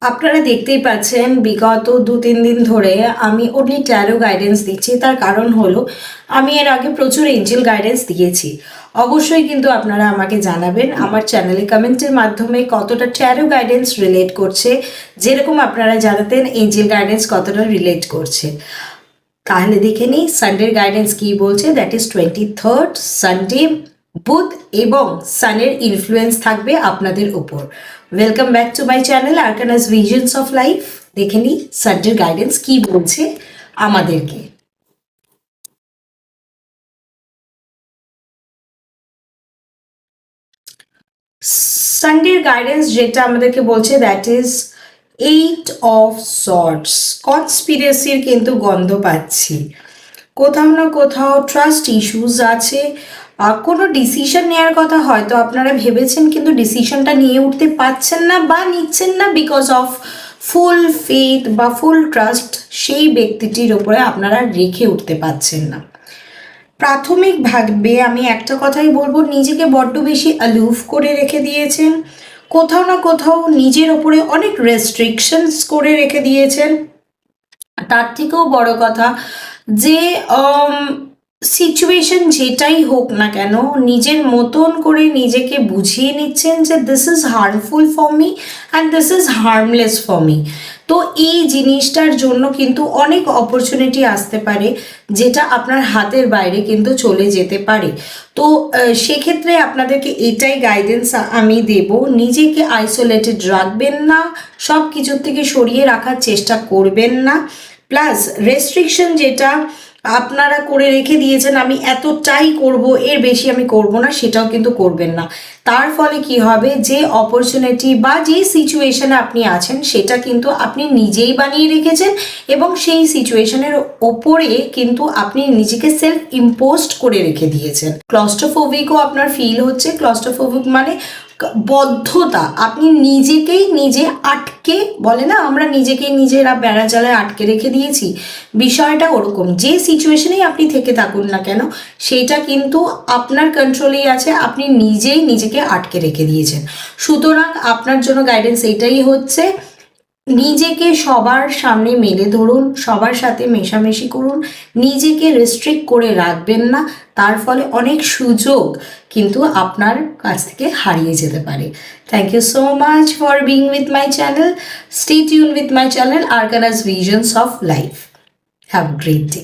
আপনারা দেখতেই পাচ্ছেন বিগত ২-৩ দিন ধরে আমি অনলি ট্যারো গাইডেন্স দিচ্ছি। তার কারণ হলো আমি এর আগে প্রচুর এঞ্জেল গাইডেন্স দিয়েছি। অবশ্যই কিন্তু আপনারা আমাকে জানাবেন আমার চ্যানেলে কমেন্টের মাধ্যমে কতটা ট্যারো গাইডেন্স রিলেট করছে, যেরকম আপনারা জানাতেন এঞ্জেল গাইডেন্স কতটা রিলেট করছে। তাহলে দেখে নিই সানডের গাইডেন্স কী বলছে। That is 23rd Sunday. বুধ এবং সানের ইনফ্লুয়েন্স থাকবে আপনাদের উপর। Welcome back to my channel Arcanus Visions of Life. দেখে নিই সানডের গাইডেন্স কি বলছে আমাদেরকে। সানডের গাইডেন্স যেটা আমাদেরকে বলছে দ্যাট ইজ 8 অফ সর্টস। কনস্পিরেসির কিন্তু গন্ধ পাচ্ছি। কোথাও না কোথাও ট্রাস্ট ইস্যুস আছে। কোনো ডিসিশন নেওয়ার কথা হয়তো আপনারা ভেবেছেন, কিন্তু ডিসিশনটা নিয়ে উঠতে পারছেন না বা নিচ্ছেন না বিকজ অফ ফুল ফেথ বা ফুল ট্রাস্ট সেই ব্যক্তিটির ওপরে আপনারা রেখে উঠতে পারছেন না। প্রাথমিকভাবে আমি একটা কথাই বলবো, নিজেকে বড্ড বেশি অ্যালুভ করে রেখে দিয়েছেন। কোথাও না কোথাও নিজের ওপরে অনেক রেস্ট্রিকশনস করে রেখে দিয়েছেন। তার থেকেও বড় কথা যে সিচুয়েশন যেটাই হোক না কেন নিজের মতন করে নিজেকে বুঝিয়ে নিচ্ছেন যে this is harmful for me and this is harmless for me. তো এই জিনিসটার জন্য কিন্তু অনেক অপরচুনিটি আসতে পারে যেটা আপনার হাতের বাইরে কিন্তু চলে যেতে পারে। তো সেক্ষেত্রে আপনাদেরকে এটাই গাইডেন্স আমি দেব, নিজেকে আইসোলেটেড রাখবেন না, সব কিছুর থেকে সরিয়ে রাখার চেষ্টা করবেন না। প্লাস রেস্ট্রিকশন যেটা আপনারা করে রেখে দিয়েছেন আমি এতটাই করব, এর বেশি আমি করব না, সেটাও কিন্তু করবেন না। তার ফলে কি হবে, যে অপরচুনিটি বা যে সিচুয়েশনে আপনি আছেন সেটা কিন্তু আপনি নিজেই বানিয়ে রেখেছেন এবং সেই সিচুয়েশনের ওপরে কিন্তু আপনি নিজেকে সেলফ ইম্পোজড করে রেখে দিয়েছেন। ক্লস্ট্রোফোবিকও আপনার ফিল হচ্ছে। ক্লস্ট্রোফোবিক মানে বদ্ধতা, আপনি নিজেকেই নিজে আটকে, বলে না আমরা নিজেকেই নিজেরা বেড়াজালায় আটকে রেখে দিয়েছি, বিষয়টা ওরকম। যে সিচুয়েশনেই আপনি থেকে থাকুন না কেন সেইটা কিন্তু আপনার কন্ট্রোলেই আছে, আপনি নিজেই নিজেকে আটকে রেখে দিয়েছেন। সুতরাং আপনার জন্য গাইডেন্স এইটাই হচ্ছে, নিজেকে সবার সামনে মেলে ধরুন, সবার সাথে মেশামেশি করুন, নিজেকে রেস্ট্রিক্ট করে রাখবেন না। তার ফলে অনেক সুযোগ কিন্তু আপনার কাছ থেকে হারিয়ে যেতে পারে। Thank you so much for being with my channel. Stay tune with my channel Arcanus Visions of Life. Have a great day.